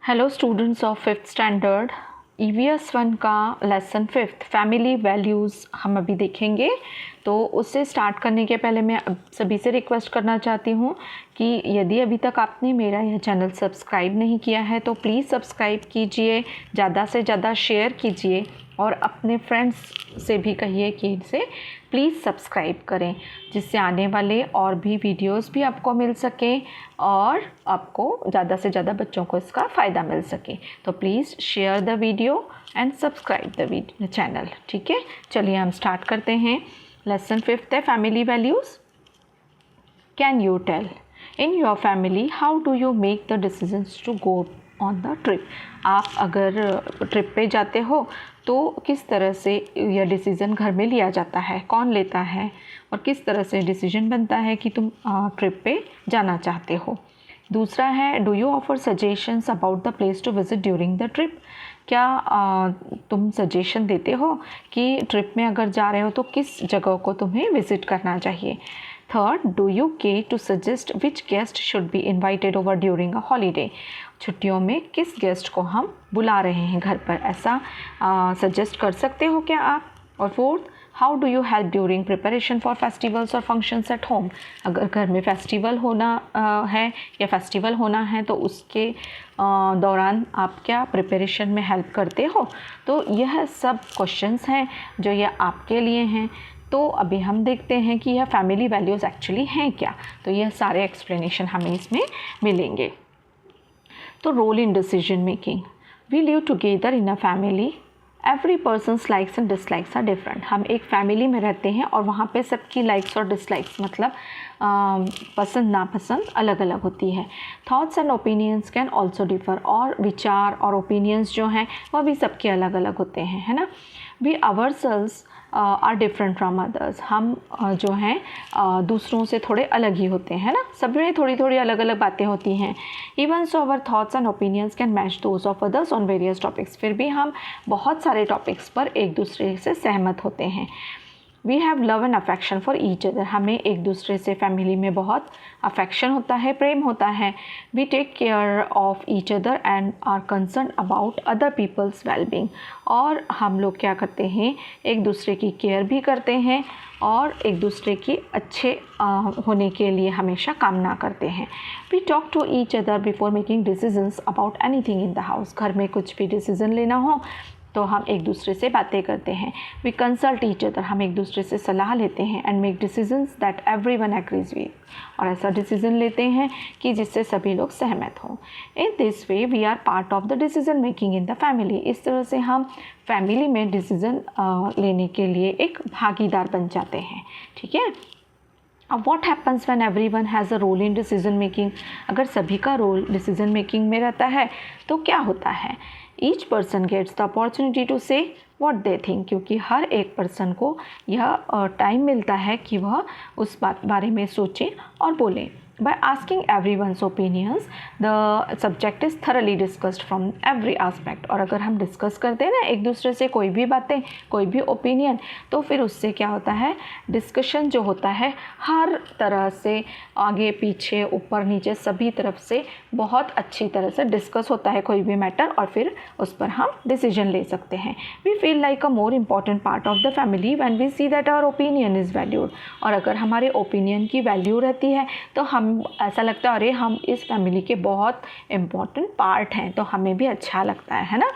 Hello students of fifth standard EVS 1 का lesson 5 family values हम अभी देखेंगे। तो उससे स्टार्ट करने के पहले मैं सभी से रिक्वेस्ट करना चाहती हूँ कि यदि अभी तक आपने मेरा यह चैनल सब्सक्राइब नहीं किया है तो प्लीज़ सब्सक्राइब कीजिए, ज़्यादा से ज़्यादा शेयर कीजिए और अपने फ्रेंड्स से भी कहिए कि इसे प्लीज़ सब्सक्राइब करें, जिससे आने वाले और भी वीडियोस भी आपको मिल सकें और आपको ज़्यादा से ज़्यादा बच्चों को इसका फ़ायदा मिल सके। तो please share the video and subscribe the channel. ठीक है, चलिए हम स्टार्ट करते हैं। लेसन 5 है family values. Can you tell in your family how do you make the decisions to go on the trip. आप अगर ट्रिप पे जाते हो तो किस तरह से यह डिसीज़न घर में लिया जाता है, कौन लेता है और किस तरह से डिसीजन बनता है कि तुम ट्रिप पे जाना चाहते हो। दूसरा है do you offer suggestions about the place to visit during the trip. क्या तुम सजेशन देते हो कि ट्रिप में अगर जा रहे हो तो किस जगह को तुम्हें विज़िट करना चाहिए। Third, do you care to suggest which guest should be invited over during a holiday. छुट्टियों में किस गेस्ट को हम बुला रहे हैं घर पर, ऐसा सजेस्ट कर सकते हो क्या आप। और fourth, how do you help during preparation for festivals और फंक्शंस एट होम। अगर घर में फेस्टिवल होना है या फेस्टिवल होना है तो उसके दौरान आप क्या प्रिपरेशन में हेल्प करते हो। तो यह सब क्वेश्चंस हैं जो ये आपके लिए हैं। तो अभी हम देखते हैं कि यह फैमिली वैल्यूज़ एक्चुअली हैं क्या। तो यह सारे एक्सप्लेनेशन हमें इसमें मिलेंगे। तो role in decision making. We live together in a family, every persons likes and dislikes are different. हम एक फैमिली में रहते हैं और वहाँ पे सबकी लाइक्स और डिसलाइक्स मतलब पसंद नापसंद अलग अलग होती है। Thoughts and opinions can also differ, और विचार और ओपिनियंस जो हैं वह भी सबके अलग अलग होते हैं, है ना। We ourselves are different from others. हम जो हैं दूसरों से थोड़े अलग ही होते हैं ना, सब में थोड़ी थोड़ी अलग अलग बातें होती हैं। Even so our thoughts and opinions can match those of others on various topics. फिर भी हम बहुत सारे टॉपिक्स पर एक दूसरे से सहमत होते हैं। We have love and affection for each other. हमें एक दूसरे से फैमिली में बहुत अफेक्शन होता है, प्रेम होता है। We take care of each other and are concern about other people's wellbeing. और हम लोग क्या करते हैं, एक दूसरे की केयर भी करते हैं और एक दूसरे की अच्छे होने के लिए हमेशा कामना करते हैं। We talk to each other before making decisions about anything in the house. घर में कुछ भी डिसीज़न लेना हो तो हम एक दूसरे से बातें करते हैं। वी कंसल्ट ईच अदर, हम एक दूसरे से सलाह लेते हैं। And make decisions that everyone agrees with, और ऐसा डिसीजन लेते हैं कि जिससे सभी लोग सहमत हों। In this way we are part of the decision making in the family. इस तरह से हम फैमिली में डिसीजन लेने के लिए एक भागीदार बन जाते हैं। ठीक है। अब what happens when everyone has a role in decision making. अगर सभी का रोल डिसीजन मेकिंग में रहता है तो क्या होता है। Each person gets the opportunity to say what they think, क्योंकि हर एक पर्सन को यह टाइम मिलता है कि वह उस बारे में सोचे और बोले। By asking everyone's opinions, the subject is thoroughly discussed from every aspect। और अगर हम डिस्कस करते हैं ना एक दूसरे से कोई भी बातें, कोई भी ओपिनियन, तो फिर उससे क्या होता है, डिस्कशन जो होता है हर तरह से आगे पीछे ऊपर नीचे सभी तरफ से बहुत अच्छी तरह से डिस्कस होता है कोई भी मैटर, और फिर उस पर हम डिसीजन ले सकते हैं। We feel like a more important part of the family when we see that our opinion is valued. और अगर हमारे ओपिनियन की वैल्यू रहती है तो हम ऐसा लगता है अरे हम इस फैमिली के बहुत इम्पॉर्टेंट पार्ट हैं, तो हमें भी अच्छा लगता है ना।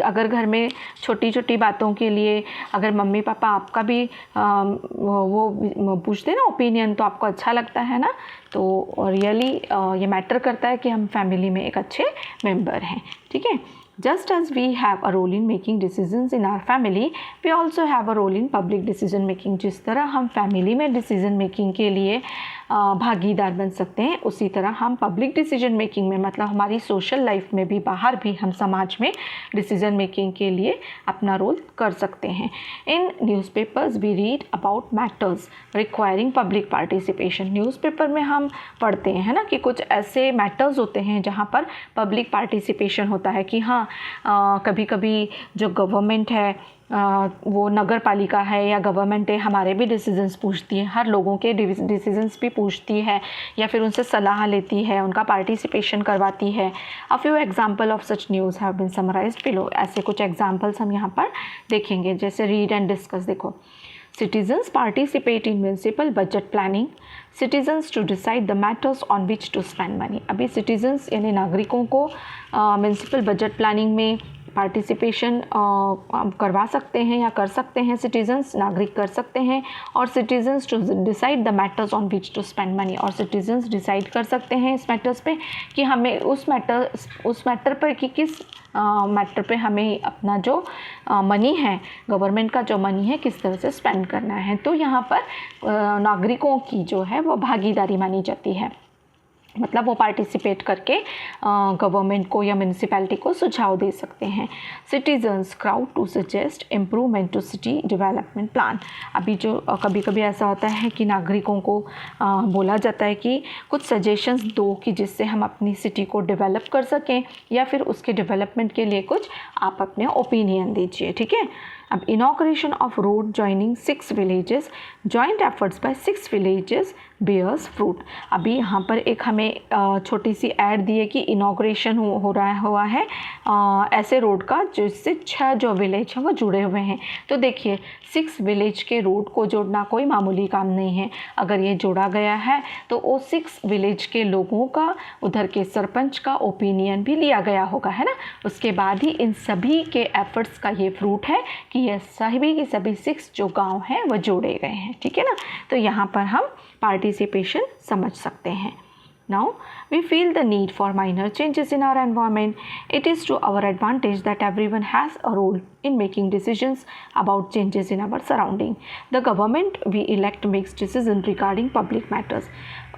अगर घर में छोटी छोटी बातों के लिए अगर मम्मी पापा आपका भी वो पूछते हैं ना ओपिनियन, तो आपको अच्छा लगता है ना। तो रियली ये मैटर करता है कि हम फैमिली में एक अच्छे मेंबर हैं। ठीक है। Just as we have a role in making decisions in our family, we also have a role in public decision making। जिस तरह हम फैमिली में डिसीजन मेकिंग के लिए भागीदार बन सकते हैं, उसी तरह हम पब्लिक डिसीजन मेकिंग में मतलब हमारी सोशल लाइफ में भी, बाहर भी हम समाज में डिसीजन मेकिंग के लिए अपना रोल कर सकते हैं। In newspapers we read about matters requiring public participation. Newspaper में हम पढ़ते हैं ना कि कुछ ऐसे मैटर्स होते हैं जहाँ पर पब्लिक पार्टिसिपेशन होता है कि हाँ कभी कभी जो गवर्नमेंट है वो नगर पालिका है या गवर्नमेंट है, हमारे भी डिसीजंस पूछती है, हर लोगों के डिसीजंस भी पूछती है या फिर उनसे सलाह लेती है, उनका पार्टिसिपेशन करवाती है। A few example of such news have been summarised below. ऐसे कुछ एग्जाम्पल्स हम यहाँ पर देखेंगे, जैसे रीड एंड डिस्कस। देखो, citizens participate in municipal budget planning, citizens to decide the matters on which to spend money। अभी citizens यानी नागरिकों को म्यूनसिपल बजट प्लानिंग में पार्टिसिपेशन करवा सकते हैं या कर सकते हैं, सिटीजन्स नागरिक कर सकते हैं, और citizens to decide the matters on which to spend money, और सिटीजन्स डिसाइड कर सकते हैं इस मैटर्स पे कि हमें उस मैटर पर कि किस मैटर पे हमें अपना जो मनी है, गवर्नमेंट का जो मनी है, किस तरह से स्पेंड करना है। तो यहाँ पर नागरिकों की जो है वो भागीदारी मानी जाती है, मतलब वो पार्टिसिपेट करके गवर्नमेंट को या म्यूनसिपैलिटी को सुझाव दे सकते हैं। Citizens crowd to suggest improvement to city development plan. अभी जो कभी कभी ऐसा होता है कि नागरिकों को बोला जाता है कि कुछ सजेशंस दो कि जिससे हम अपनी सिटी को डेवलप कर सकें, या फिर उसके डेवलपमेंट के लिए कुछ आप अपने ओपिनियन दीजिए। ठीक है। अब inauguration of road joining 6 villages, joint efforts by 6 villages bears fruit. अभी यहाँ पर एक हमें छोटी सी ऐड दी है कि इनॉग्रेशन हो रहा हुआ है ऐसे रोड का जिससे 6 जो विलेज हैं वो जुड़े हुए हैं। तो देखिए 6 विलेज के रोड को जोड़ना कोई मामूली काम नहीं है। अगर ये जोड़ा गया है तो वो 6 विलेज के लोगों का, उधर के सरपंच का ओपिनियन भी लिया गया होगा, है ना। उसके बाद ही इन सभी के एफर्ट्स का ये फ्रूट है कि ये सभी के सभी 6 जो गांव हैं वो जोड़े गए हैं। ठीक है ना। तो यहाँ पर हम पार्टिसिपेशन समझ सकते हैं। Now we feel the need for minor changes in our environment. It is to our advantage that everyone has a role in making decisions about changes in our surrounding. The government we elect makes decisions regarding public matters.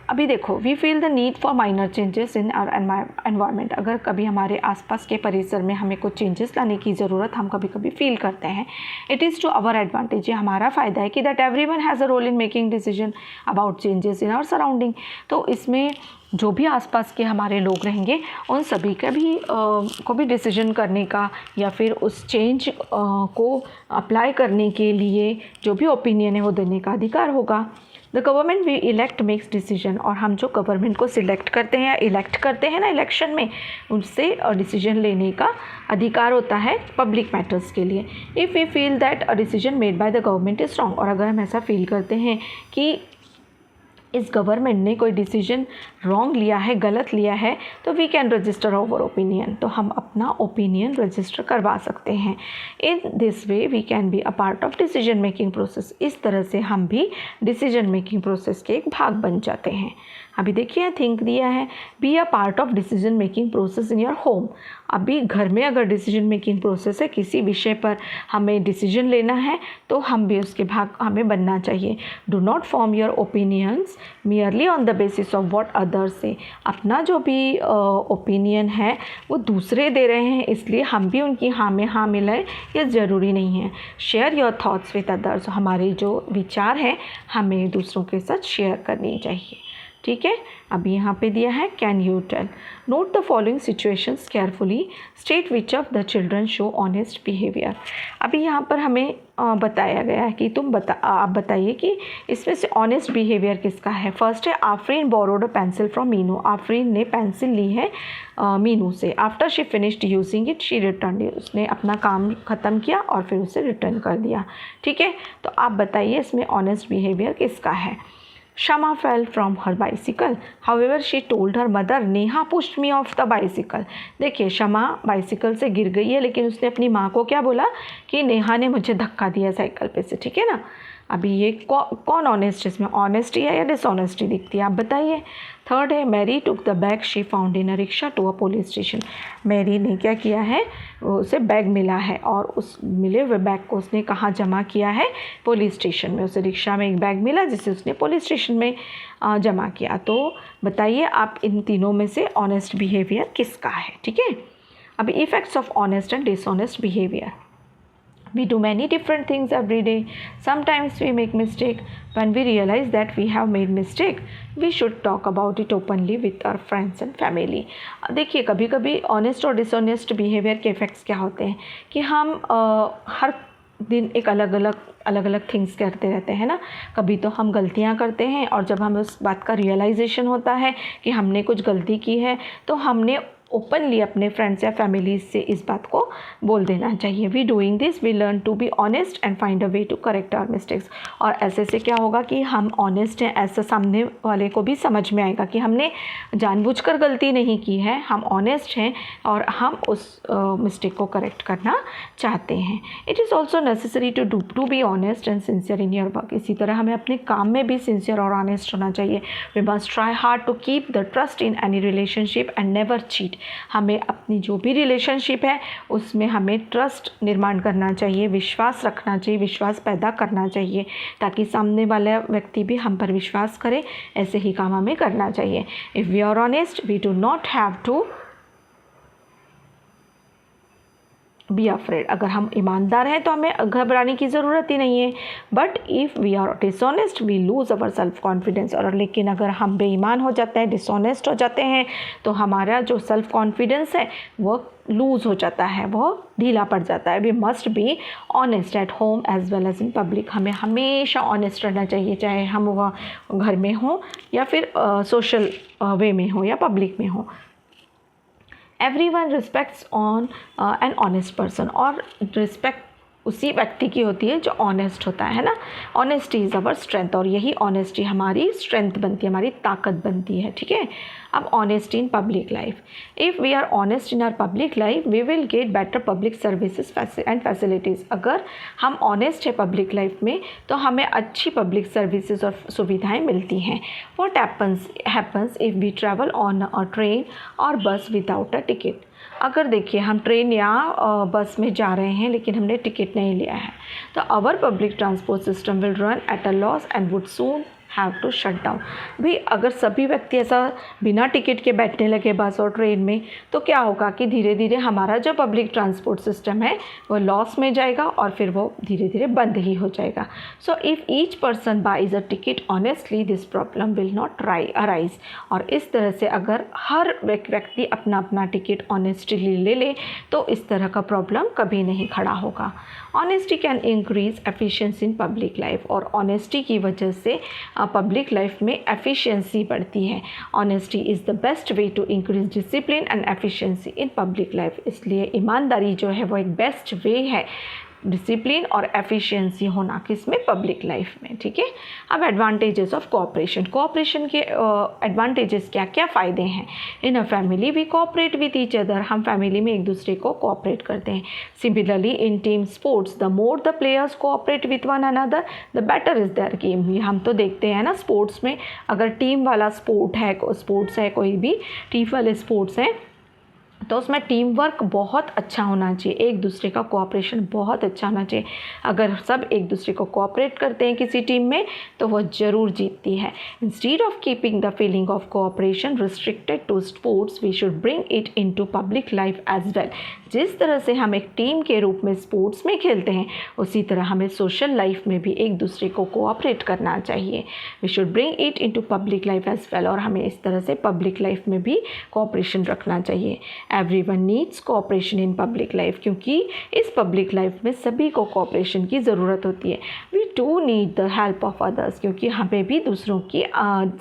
अभी देखो, we feel the need for minor changes in our environment. अगर कभी हमारे आसपास के परिसर में हमें कुछ चेंजेस लाने की ज़रूरत हम कभी कभी फील करते हैं, it is to our advantage, ये हमारा फ़ायदा है कि that everyone has a role in making decision about changes in our surrounding. तो इसमें जो भी आसपास के हमारे लोग रहेंगे उन सभी का भी को भी डिसीजन करने का या फिर उस चेंज को अप्लाई करने के लिए जो भी ओपिनियन है वो देने का अधिकार होगा। The government we elect makes decision, और हम जो गवर्नमेंट को सिलेक्ट करते हैं या इलेक्ट करते हैं ना इलेक्शन में, उनसे डिसीजन लेने का अधिकार होता है पब्लिक मैटर्स के लिए। If we feel that a decision made by the government is wrong, और अगर हम ऐसा फील करते हैं कि इस गवर्नमेंट ने कोई डिसीजन रॉन्ग लिया है, गलत लिया है, तो we can register our opinion, तो हम अपना ओपिनियन रजिस्टर करवा सकते हैं। In this way we can be a part of decision making process. इस तरह से हम भी डिसीजन मेकिंग प्रोसेस के एक भाग बन जाते हैं। अभी देखिए थिंक दिया है, B a part of decision making process in your home. अभी घर में अगर डिसीजन मेकिंग प्रोसेस है, किसी विषय पर हमें डिसीजन लेना है तो हम भी उसके भाग हमें बनना चाहिए। Do not form your opinions merely on the basis of what others से। अपना जो भी ओपिनियन है वो दूसरे दे रहे हैं इसलिए हम भी उनकी हाँ में हाँ मिलाएं, ये ज़रूरी नहीं है। Share your thoughts with others, हमारे जो विचार हैं हमें दूसरों के साथ शेयर करनी चाहिए। ठीक है। अभी यहाँ पे दिया है, can you tell, note the following situations carefully, state which of the children show honest behaviour. अभी यहाँ पर हमें बताया गया है कि आप बताइए कि इसमें से ऑनेस्ट बिहेवियर किसका है। फर्स्ट है, Afreen borrowed a pencil from Meenu. Afreen ने पेंसिल ली है मीनू से। After she finished using it she return it, उसने अपना काम ख़त्म किया और फिर उसे रिटर्न कर दिया। ठीक है। तो आप बताइए इसमें ऑनेस्ट बिहेवियर किसका है। Shama fell from her bicycle. However, she told her mother, Neha pushed me off the bicycle. देखिए शमा बाइसिकल से गिर गई है लेकिन उसने अपनी माँ को क्या बोला कि नेहा ने मुझे धक्का दिया साइकिल पे से। ठीक है ना। अभी ये कौन ऑनेस्ट, इसमें ऑनेस्टी है या डिसऑनेस्टी दिखती है, आप बताइए। थर्ड है, Mary took the bag she found in a rickshaw to a police station. Mary ने क्या किया है, उसे बैग मिला है और उस मिले हुए बैग को उसने कहाँ जमा किया है, पुलिस स्टेशन में। उसे रिक्शा में एक बैग मिला जिसे उसने पुलिस स्टेशन में जमा किया। तो बताइए आप इन तीनों में से ऑनेस्ट बिहेवियर किसका है। ठीक है। अब effects of honest and dishonest behaviour. We do many different things every day. Sometimes we make mistake. When we realize that we have made mistake, we should talk about it openly with our friends and family. देखिए कभी कभी honest और dishonest behaviour के effects क्या होते हैं कि हम हर दिन एक अलग अलग थिंग्स करते रहते हैं ना। कभी तो हम गलतियां करते हैं और जब हमें उस बात का रियलाइजेशन होता है कि हमने कुछ गलती की है तो हमने ओपनली अपने फ्रेंड्स या फैमिली से इस बात को बोल देना चाहिए। We doing this we learn to be honest and find a way to correct our mistakes. और ऐसे से क्या होगा कि हम ऑनेस्ट हैं, ऐसा सामने वाले को भी समझ में आएगा कि हमने जानबूझकर गलती नहीं की है, हम ऑनेस्ट हैं और हम उस मिस्टेक को करेक्ट करना चाहते हैं। It is also necessary to be honest and sincere in your work. इसी तरह हमें अपने काम में भी सिंसियर और ऑनेस्ट होना चाहिए। We must try hard to keep the trust in any relationship and never cheat. हमें अपनी जो भी रिलेशनशिप है उसमें हमें ट्रस्ट निर्माण करना चाहिए, विश्वास रखना चाहिए, विश्वास पैदा करना चाहिए ताकि सामने वाला व्यक्ति भी हम पर विश्वास करे। ऐसे ही काम हमें करना चाहिए। If we are honest we do not have to be afraid. अगर हम ईमानदार हैं तो हमें घबराने की ज़रूरत ही नहीं है। But if we are dishonest we lose our self confidence. और लेकिन अगर हम बेईमान हो जाते हैं, डिसऑनेस्ट हो जाते हैं तो हमारा जो सेल्फ कॉन्फिडेंस है वो लूज़ हो जाता है, वो ढीला पड़ जाता है। We must be honest at home as well as in public. हमें हमेशा ऑनेस्ट रहना चाहिए, चाहे हम वह घर में हों या फिर सोशल वे में हो या पब्लिक में हो। Everyone respects on an honest person। और रिस्पेक्ट उसी व्यक्ति की होती है जो ऑनेस्ट होता है ना। Honesty is our strength. और यही ऑनेस्टी हमारी स्ट्रेंथ बनती है, हमारी ताकत बनती है। ठीक है। अब honesty in public life. If we are honest in our public life we will get better public services and facilities. अगर हम ऑनेस्ट है पब्लिक लाइफ में तो हमें अच्छी पब्लिक सर्विसेज और सुविधाएं मिलती हैं। What happens if we travel on a train or bus without a ticket. अगर देखिए हम ट्रेन या बस में जा रहे हैं लेकिन हमने टिकट नहीं लिया है तो our public transport system will run at a loss and would soon have to shut down. भाई अगर सभी व्यक्ति ऐसा बिना टिकट के बैठने लगे बस और ट्रेन में तो क्या होगा कि धीरे धीरे हमारा जो पब्लिक ट्रांसपोर्ट सिस्टम है वो लॉस में जाएगा और फिर वो धीरे धीरे बंद ही हो जाएगा। So if each person buys a ticket honestly this problem will not arise. और इस तरह से अगर हर व्यक्ति अपना अपना टिकट ऑनेस्टली ले ले तो इस तरह का प्रॉब्लम कभी नहीं खड़ा होगा। Honesty can increase efficiency in public life. और ऑनेस्टी की वजह से पब्लिक लाइफ में एफिशिएंसी बढ़ती है। Honesty is the best way to increase discipline and efficiency in public life. इसलिए ईमानदारी जो है वो एक बेस्ट वे है डिसिप्लिन और एफिशिएंसी होना किसमें, पब्लिक लाइफ में। ठीक है। अब एडवांटेजेस ऑफ कोऑपरेशन। कोऑपरेशन के एडवांटेजेस क्या क्या फ़ायदे हैं। In a family we cooperate with each other. हम फैमिली में एक दूसरे को कोऑपरेट करते हैं। Similarly in team sports the more the players cooperate with one another the better is their game. ये हम तो देखते हैं ना स्पोर्ट्स में, अगर टीम वाला स्पोर्ट्स है कोई भी टीम वाले स्पोर्ट्स हैं तो उसमें टीम वर्क बहुत अच्छा होना चाहिए, एक दूसरे का कोऑपरेशन बहुत अच्छा होना चाहिए। अगर सब एक दूसरे को कोऑपरेट करते हैं किसी टीम में तो वो ज़रूर जीतती है। Instead of keeping the feeling of cooperation restricted to sports we should bring it into public life as well. जिस तरह से हम एक टीम के रूप में स्पोर्ट्स में खेलते हैं उसी तरह हमें सोशल लाइफ में भी एक दूसरे को कोऑपरेट करना चाहिए। We should bring it into public life as well. और हमें इस तरह से पब्लिक लाइफ में भी कोऑपरेशन रखना चाहिए। एवरीवन नीड्स कोऑपरेशन इन पब्लिक लाइफ। क्योंकि इस पब्लिक लाइफ में सभी को कोऑपरेशन की ज़रूरत होती है। We do need the help of others. क्योंकि हमें भी दूसरों की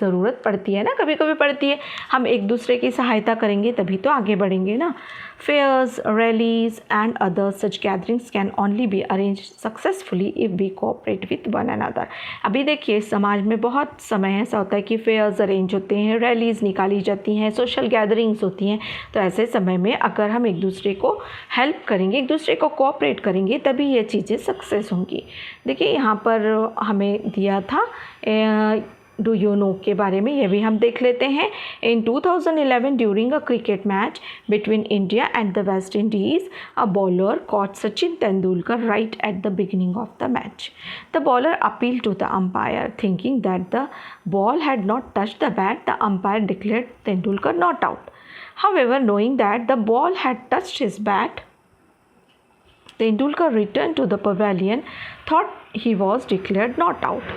ज़रूरत पड़ती है ना, कभी कभी पड़ती है। हम एक दूसरे की सहायता करेंगे तभी तो आगे बढ़ेंगे ना। Fairs, rallies and other such gatherings can only be arranged successfully if we cooperate with one another। अभी देखिए समाज में बहुत समय ऐसा होता है कि फेयर्स अरेंज होते हैं, रैलीज़ निकाली जाती हैं, सोशल गैदरिंग्स होती हैं। तो ऐसे समय में अगर हम एक दूसरे को हेल्प करेंगे, एक दूसरे को कोऑपरेट करेंगे तभी ये चीज़ें सक्सेस होंगी। देखिए यहाँ पर हमें दिया था डू यू नो के बारे में, ये भी हम देख लेते हैं। In 2011 during a cricket match between India and the West Indies a bowler caught Sachin Tendulkar right at the beginning of the match. The bowler appeal to the umpire thinking that the ball had not touch the bat. The umpire declared Tendulkar not out. However knowing that the ball had touched his bat, Tendulkar returned to the pavilion, thought he was declared not out.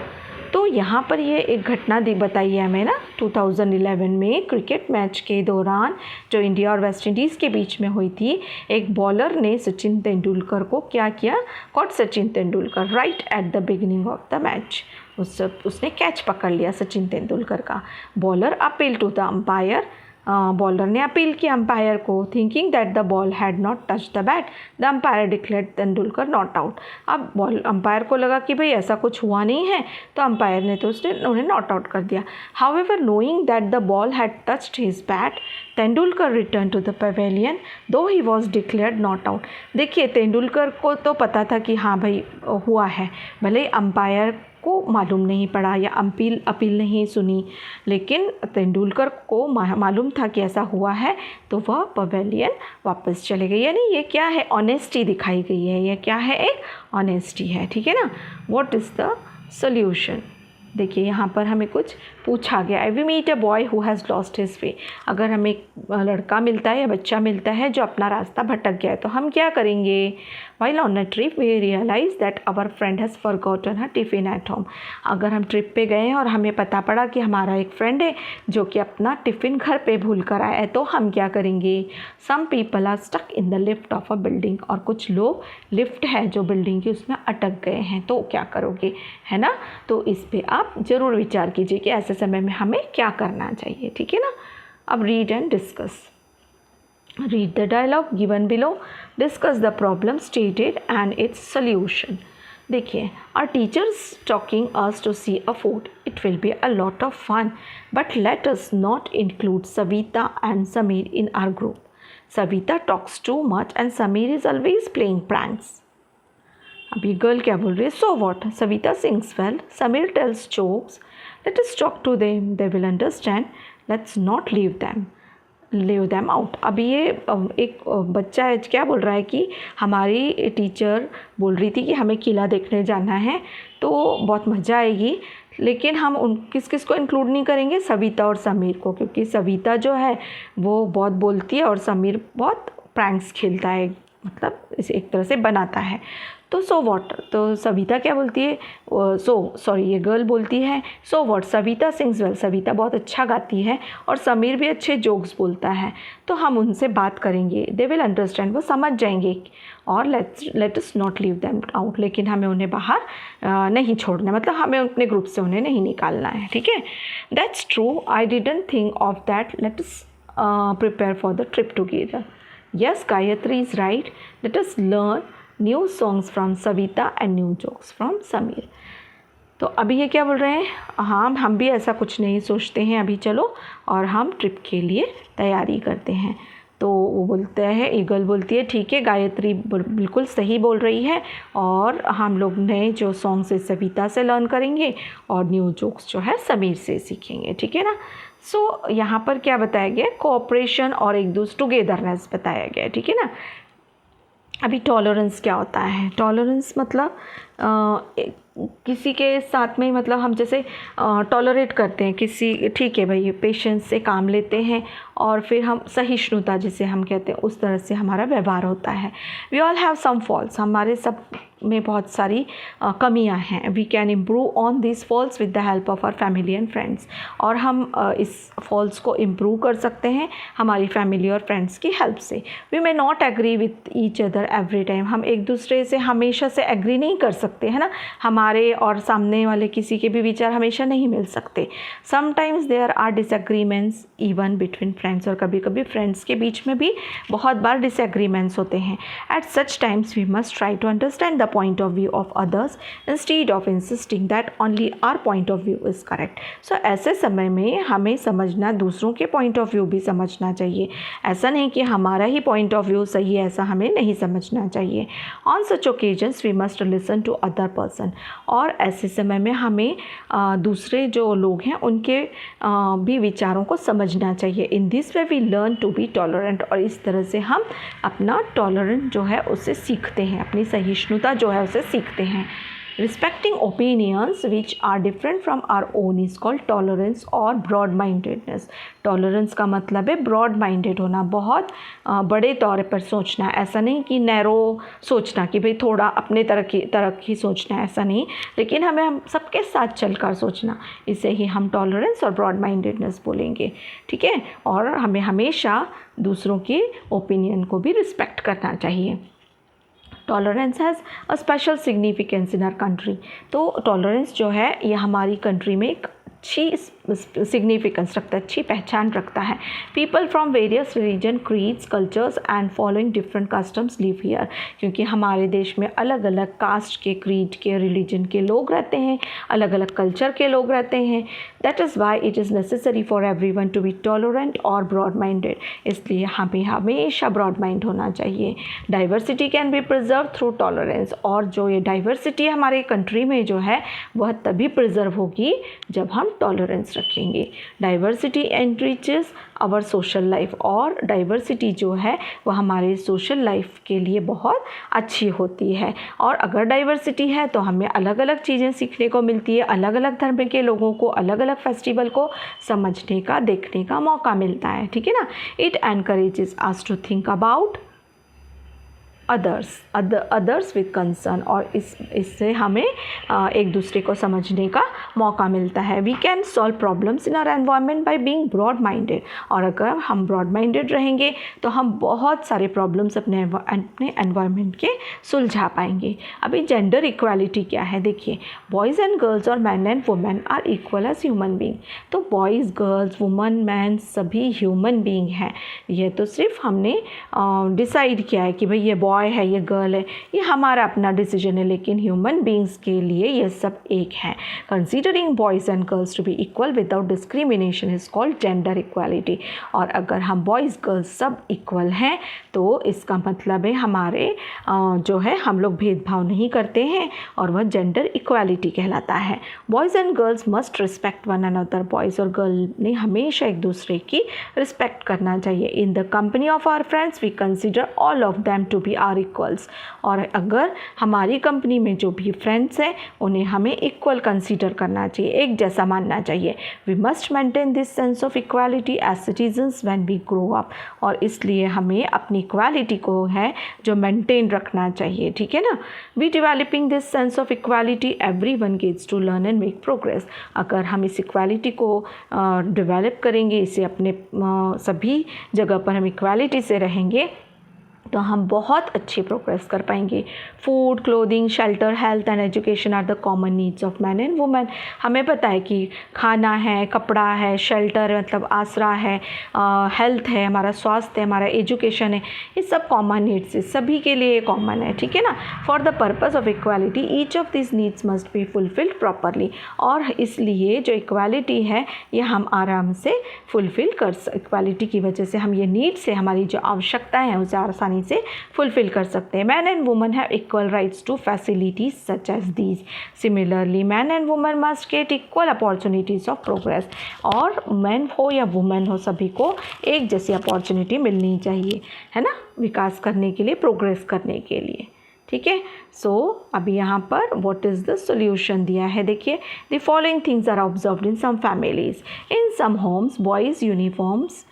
तो यहाँ पर ये एक घटना बताई है हमें ना 2011 में क्रिकेट मैच के दौरान जो इंडिया और वेस्ट इंडीज़ के बीच में हुई थी, एक बॉलर ने सचिन तेंदुलकर को क्या किया, caught Sachin Tendulkar right at the beginning of the match. उसने कैच पकड़ लिया सचिन तेंदुलकर का। Bowler appeal to the umpire, bowler ने अपील किया अंपायर को, thinking that the ball had not touch the bat, the umpire declared Tendulkar not out. अब umpire को लगा कि भाई ऐसा कुछ हुआ नहीं है, तो अंपायर ने तो उन्हें नॉट आउट कर दिया। However knowing that the ball had touched his bat, Tendulkar return to the pavilion though he was declared not out. देखिए तेंदुलकर को तो पता था कि हाँ भाई हुआ है, भले अंपायर को मालूम नहीं पड़ा या अपील नहीं सुनी, लेकिन तेंदुलकर को मालूम था कि ऐसा हुआ है, तो वह पवेलियन वापस चले गए। यानी ये क्या है, ऑनेस्टी दिखाई गई है, ये क्या है, एक ऑनेस्टी है, ठीक है ना। What is the solution. देखिए यहाँ पर हमें कुछ पूछा गया है, we meet a boy who has lost his way. अगर हमें एक लड़का मिलता है या बच्चा मिलता है जो अपना रास्ता भटक गया है, तो हम क्या करेंगे। While on a trip we realise that our friend has forgotten her tiffin at home. अगर हम ट्रिप पे गए हैं और हमें पता पड़ा कि हमारा एक फ्रेंड है जो कि अपना टिफ़िन घर पे भूल कर आया है, तो हम क्या करेंगे। Some people are stuck in the lift of a building. और कुछ लोग लिफ्ट है जो बिल्डिंग की उसमें अटक गए हैं, तो क्या करोगे, है ना। तो इस पर आप ज़रूर विचार कीजिए कि ऐसे समय में हमें क्या करना चाहिए, ठीक है ना। अब read and discuss. Read the dialogue given below. Discuss the problem stated and its solution. देखिए, our teachers talking us to see a food. It will be a lot of fun, but let us not include Savita and Sameer in our group. Savita talks too much and Sameer is always playing pranks. अभी girl क्या बोल रही है, so what? Savita sings well, Sameer tells jokes. Let us talk to them. They will understand. Let's not leave them out. अभी ये एक बच्चा है क्या बोल रहा है कि हमारी टीचर बोल रही थी कि हमें किला देखने जाना है, तो बहुत मज़ा आएगी, लेकिन हम उन किस को इंक्लूड नहीं करेंगे, सविता और समीर को, क्योंकि सविता जो है वो बहुत बोलती है और समीर बहुत प्रैंक्स खेलता है, मतलब इसे एक तरह से बनाता है। तो सो वॉट, तो सविता क्या बोलती है, ये गर्ल बोलती है so what, Savita sings well, Savita बहुत अच्छा गाती है और समीर भी अच्छे जोक्स बोलता है, तो हम उनसे बात करेंगे। दे विल अंडरस्टैंड, वो समझ जाएंगे। और let us not leave them out, लेकिन हमें उन्हें बाहर नहीं छोड़ना, मतलब हमें अपने ग्रुप से उन्हें नहीं निकालना है, ठीक है। That's true, I didn't think of that, let us prepare for the trip together. Yes, Gayatri is right, let us learn new songs from Savita and new jokes from Sameer. तो अभी ये क्या बोल रहे हैं, हाँ हम भी ऐसा कुछ नहीं सोचते हैं, अभी चलो और हम ट्रिप के लिए तैयारी करते हैं। तो वो बोलते हैं, ईगल बोलती है ठीक है, गायत्री बिल्कुल सही बोल रही है, और हम लोग नए जो सॉन्ग्स है सविता से लर्न करेंगे और न्यू जोक्स जो है समीर से सीखेंगे, ठीक है ना। सो यहाँ पर क्या बताया गया, कोऑपरेशन और एक दूसरे टुगेदरनेस बताया गया, ठीक है ना। अभी टॉलरेंस क्या होता है, टॉलरेंस मतलब किसी के साथ में, मतलब हम जैसे टॉलरेट करते हैं किसी, ठीक है भाई, पेशेंस से काम लेते हैं और फिर हम सहिष्णुता जिसे हम कहते हैं उस तरह से हमारा व्यवहार होता है। We all have some faults, हमारे सब में बहुत सारी कमियां हैं। We can improve on this faults with the help of our family and friends, और हम इस फॉल्ट्स को इम्प्रूव कर सकते हैं हमारी फैमिली और फ्रेंड्स की हेल्प से। We may not agree with each other every time, हम एक दूसरे से हमेशा से एग्री नहीं कर सकते, है ना। हमारे और सामने वाले किसी के भी विचार हमेशा नहीं मिल सकते। Sometimes there are disagreements even between friends, और कभी कभी फ्रेंड्स के बीच में भी बहुत बार डिसएग्रीमेंट्स होते हैं। At such times we must try to understand the point of view of others instead of insisting that only our point of view is correct. So ऐसे समय में हमें समझना, दूसरों के point of view भी समझना चाहिए। ऐसा नहीं कि हमारा ही point of view सही है, ऐसा हमें नहीं समझना चाहिए। On such occasions we must listen to other person, और ऐसे समय में हमें दूसरे जो लोग हैं उनके भी विचारों को समझना चाहिए। In this way we learn to be tolerant, और इस तरह से हम अपना टॉलरेंट जो है उसे सीखते हैं, अपनी सहिष्णुता जो है उसे सीखते हैं। Respecting opinions which are different from our own is called tolerance और broad mindedness. टॉलरेंस का मतलब है ब्रॉड माइंडेड होना, बहुत बड़े तौर पर सोचना, ऐसा नहीं कि नैरो सोचना कि भाई थोड़ा अपने तरफ ही सोचना, ऐसा नहीं, लेकिन हमें हम सबके साथ चलकर सोचना, इसे ही हम टॉलरेंस और ब्रॉड माइंडेडनेस बोलेंगे, ठीक है। और हमें हमेशा दूसरों के ओपिनियन को भी रिस्पेक्ट करना चाहिए। Tolerance has a special significance in our country. तो टॉलरेंस जो है ये हमारी कंट्री में एक अच्छी सिग्निफिकेंस रखता है, अच्छी पहचान रखता है। People from various religion, creeds, cultures and following different customs live here. क्योंकि हमारे देश में अलग अलग कास्ट के, क्रीड के, रिलीजन के लोग रहते हैं, अलग अलग कल्चर के लोग रहते हैं। That is why it is necessary for everyone to be tolerant और ब्रॉड माइंडेड। इसलिए हमें हमेशा ब्रॉड माइंड होना चाहिए। Diversity can be preserve through tolerance. और जो ये डाइवर्सिटी हमारे कंट्री में जो है वह तभी प्रिजर्व होगी जब हम टॉलरेंस रखेंगे। Diversity enriches our social life. और डाइवर्सिटी जो है वह हमारे सोशल लाइफ के लिए बहुत अच्छी होती है। और अगर डाइवर्सिटी है तो हमें अलग अलग चीज़ें सीखने को मिलती है, अलग अलग धर्म के लोगों को अलग अलग फेस्टिवल को समझने का, देखने का मौका मिलता है, ठीक है ना। It encourages us to think about others with concern. और इससे हमें एक दूसरे को समझने का मौका मिलता है। We can solve problems in our environment by being broad minded. और अगर हम ब्रॉड माइंडेड रहेंगे तो हम बहुत सारे प्रॉब्लम्स अपने एनवायरनमेंट के सुलझा पाएंगे। अभी जेंडर इक्वालिटी क्या है देखिए, बॉयज़ एंड गर्ल्स और man and women are equal as human being. तो बॉयज़, गर्ल्स, वुमन, मैन सभी ह्यूमन बींग हैं। ये तो सिर्फ हमने डिसाइड किया है कि भाई ये बॉय है, ये गर्ल है, ये हमारा अपना डिसीजन है, लेकिन ह्यूमन बींग्स के लिए ये सब एक है। Considering boys and girls to be equal without discrimination is called gender equality. और अगर हम बॉयज़ गर्ल्स सब इक्वल हैं तो इसका मतलब है हमारे जो है हम लोग भेदभाव नहीं करते हैं, और वह जेंडर इक्वालिटी कहलाता है। Boys and girls must respect one another. Boys और गर्ल ने हमेशा एक दूसरे की रिस्पेक्ट करना चाहिए। In the company of our friends we consider all of them to be are equals. और अगर हमारी कंपनी में जो भी फ्रेंड्स हैं उन्हें हमें इक्वल कंसीडर करना चाहिए, एक जैसा मानना चाहिए। We must maintain this sense of equality as citizens when we grow up. और इसलिए हमें अपनी इक्वालिटी को है जो मेंटेन रखना चाहिए, ठीक है ना। We developing this sense of equality everyone gets to learn and make progress. अगर हम इस इक्वालिटी को डेवलप करेंगे, इसे अपने सभी जगह पर हम इक्वालिटी से रहेंगे तो हम बहुत अच्छी प्रोग्रेस कर पाएंगे। Food, clothing, shelter, health and education are the common needs of man and women. हमें पता है कि खाना है, कपड़ा है, शेल्टर मतलब आसरा है, हेल्थ है, हमारा स्वास्थ्य है, हमारा एजुकेशन है, ये सब कॉमन नीड्स है, सभी के लिए कॉमन है, ठीक है ना। For the purpose of equality each of this needs must be fulfilled properly. और इसलिए जो इक्वालिटी है ये हम आराम से फुलफ़िल इक्वालिटी की वजह से हम ये नीड्स है, हमारी जो आवश्यकताएँ हैं उसे आसानी से फुलफिल कर सकते हैं। Man and women have equal rights to facilities such as these. Similarly man and women must get equal opportunities of progress. और मैन हो या वुमेन हो सभी को एक जैसी अपॉर्चुनिटी मिलनी चाहिए, है ना, विकास करने के लिए, प्रोग्रेस करने के लिए, ठीक है। सो अभी यहाँ पर व्हाट इज़ द सॉल्यूशन दिया है देखिए। The following things are observed in some families. In some homes boys uniforms,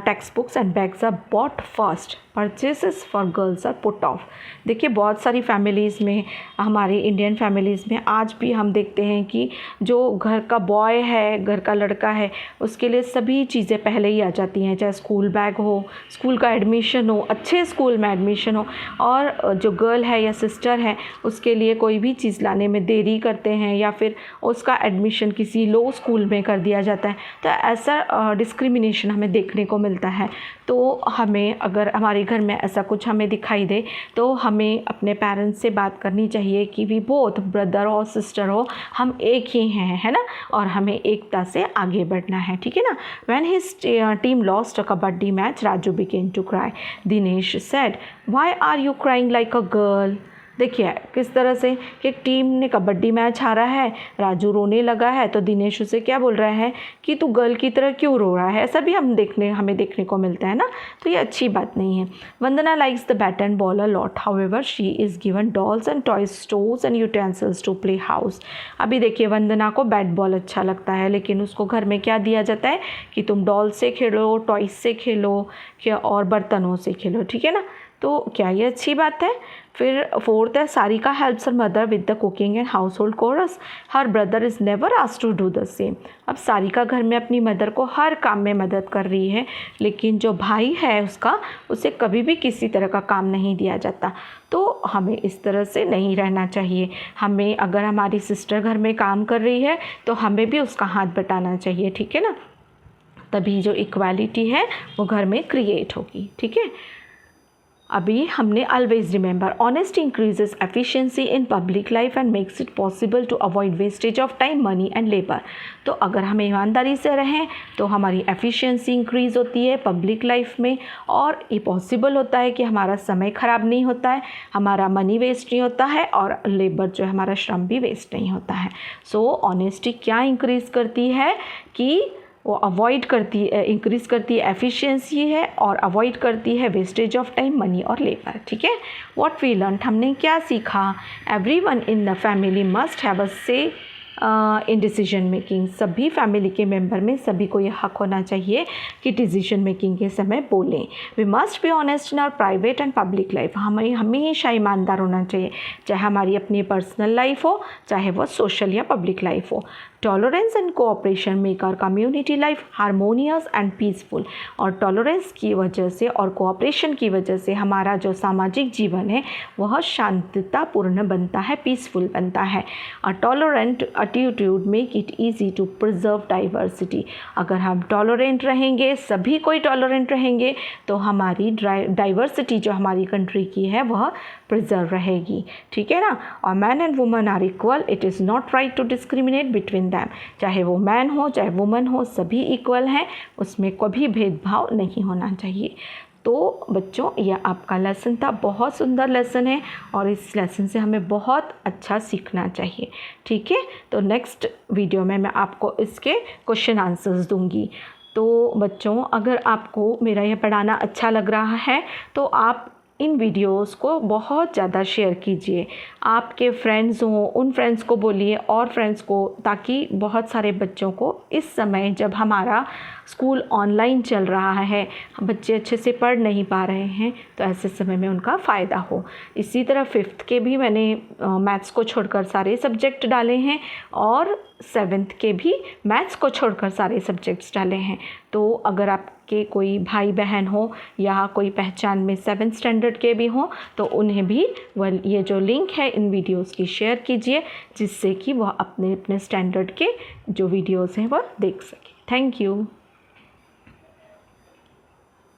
text books and bags are bought first, purchases for girls are put off. देखिए बहुत सारी फैमिलीज़ में, हमारी Indian families में आज भी हम देखते हैं कि जो घर का बॉय है, घर का लड़का है, उसके लिए सभी चीज़ें पहले ही आ जाती हैं, चाहे स्कूल बैग हो, स्कूल का एडमिशन हो, अच्छे स्कूल में एडमिशन हो। और जो गर्ल है या सिस्टर है उसके लिए कोई भी चीज़ लाने में देरी करते हैं या फिर उसका एडमिशन किसी लो स्कूल में कर दिया जाता है। तो ऐसा डिस्क्रिमिनेशन हमें देखने को मिलता है। तो हमें अगर हमारे घर में ऐसा कुछ हमें दिखाई दे तो हमें अपने पेरेंट्स से बात करनी चाहिए कि वी बोथ, ब्रदर और सिस्टर हो, हम एक ही हैं, है ना, और हमें एकता से आगे बढ़ना है, ठीक है ना। When his team lost a kabaddi match, Raju began to cry. Dinesh said, why are you crying like a girl? देखिए किस तरह से कि एक टीम ने कबड्डी मैच हारा है, राजू रोने लगा है तो दिनेश उसे क्या बोल रहा है कि तू गर्ल की तरह क्यों रो रहा है। ऐसा भी हमें देखने को मिलता है ना, तो ये अच्छी बात नहीं है। Vandana likes the bat and ball a lot, however she is given dolls and toys, stoves and utensils to play house. अभी देखिए वंदना को बैट बॉल अच्छा लगता है, लेकिन उसको घर में क्या दिया जाता है कि तुम डॉल से खेलो, टॉयज से खेलो और बर्तनों से खेलो, ठीक है ना। तो क्या ये अच्छी बात है। फिर फोर्थ है, Sarika helps her mother with the cooking and household chores, her brother is never asked to do the same. अब सारिका घर में अपनी मदर को हर काम में मदद कर रही है, लेकिन जो भाई है उसका, उसे कभी भी किसी तरह का काम नहीं दिया जाता। तो हमें इस तरह से नहीं रहना चाहिए। हमें, अगर हमारी सिस्टर घर में काम कर रही है तो हमें भी उसका हाथ बटाना चाहिए, ठीक है ना। तभी जो इक्वालिटी है वो घर में क्रिएट होगी, ठीक है। अभी हमने always remember, honesty increases efficiency in public life and makes it possible to avoid wastage of time, money and labour. तो अगर हम ईमानदारी से रहें तो हमारी एफिशिएंसी इंक्रीज़ होती है पब्लिक लाइफ में, और ये पॉसिबल होता है कि हमारा समय ख़राब नहीं होता है, हमारा मनी वेस्ट नहीं होता है, और लेबर जो है हमारा श्रम भी वेस्ट नहीं होता है। सो ऑनेस्टी क्या इंक्रीज़ करती है कि वो अवॉइड करती है, इंक्रीज़ करती है एफिशिएंसी है, और अवॉइड करती है वेस्टेज ऑफ टाइम, मनी और लेबर, ठीक है। व्हाट वी लर्न, हमने क्या सीखा। Everyone in the family must have a से इन डिसीजन मेकिंग, सभी फैमिली के मेंबर में सभी को यह हक होना चाहिए कि डिसीजन मेकिंग के समय बोलें। We must be honest in our private and public life, हमें हमेशा ईमानदार होना चाहिए, चाहे हमारी अपनी पर्सनल लाइफ हो, चाहे वो सोशल या पब्लिक लाइफ हो। Tolerance and cooperation make our community life harmonious and peaceful, और टॉलरेंस की वजह से और कोऑपरेशन की वजह से हमारा जो सामाजिक जीवन है वह शांततापूर्ण बनता है, पीसफुल बनता है। A tolerant attitude make it easy to preserve diversity, अगर हम टॉलरेंट रहेंगे, सभी कोई टॉलरेंट रहेंगे, तो हमारी डाइवर्सिटी जो हमारी कंट्री की है वह प्रिजर्व रहेगी, ठीक है ना। और man and woman are equal, it is not right to discriminate between them, चाहे वो मैन हो चाहे वुमन हो, सभी इक्वल हैं, उसमें कभी भेदभाव नहीं होना चाहिए। तो बच्चों यह आपका लेसन था, बहुत सुंदर लेसन है, और इस लेसन से हमें बहुत अच्छा सीखना चाहिए, ठीक है। तो नेक्स्ट वीडियो में मैं आपको इसके क्वेश्चन आंसर्स दूंगी। तो बच्चों अगर आपको मेरा यह पढ़ाना अच्छा लग रहा है तो आप इन वीडियोस को बहुत ज़्यादा शेयर कीजिए। आपके फ्रेंड्स हों, उन फ्रेंड्स को बोलिए और फ्रेंड्स को, ताकि बहुत सारे बच्चों को इस समय जब हमारा स्कूल ऑनलाइन चल रहा है, बच्चे अच्छे से पढ़ नहीं पा रहे हैं, तो ऐसे समय में उनका फ़ायदा हो। इसी तरह 5th के भी मैंने मैथ्स को छोड़कर सारे सब्जेक्ट डाले हैं, और 7th के भी मैथ्स को छोड़कर सारे सब्जेक्ट्स डाले हैं। तो अगर आपके कोई भाई बहन हो या कोई पहचान में 7th स्टैंडर्ड के भी हों, तो उन्हें भी ये जो लिंक है इन वीडियोस की शेयर कीजिए, जिससे कि वह अपने अपने स्टैंडर्ड के जो वीडियोस हैं वह देख सकें। Thank you.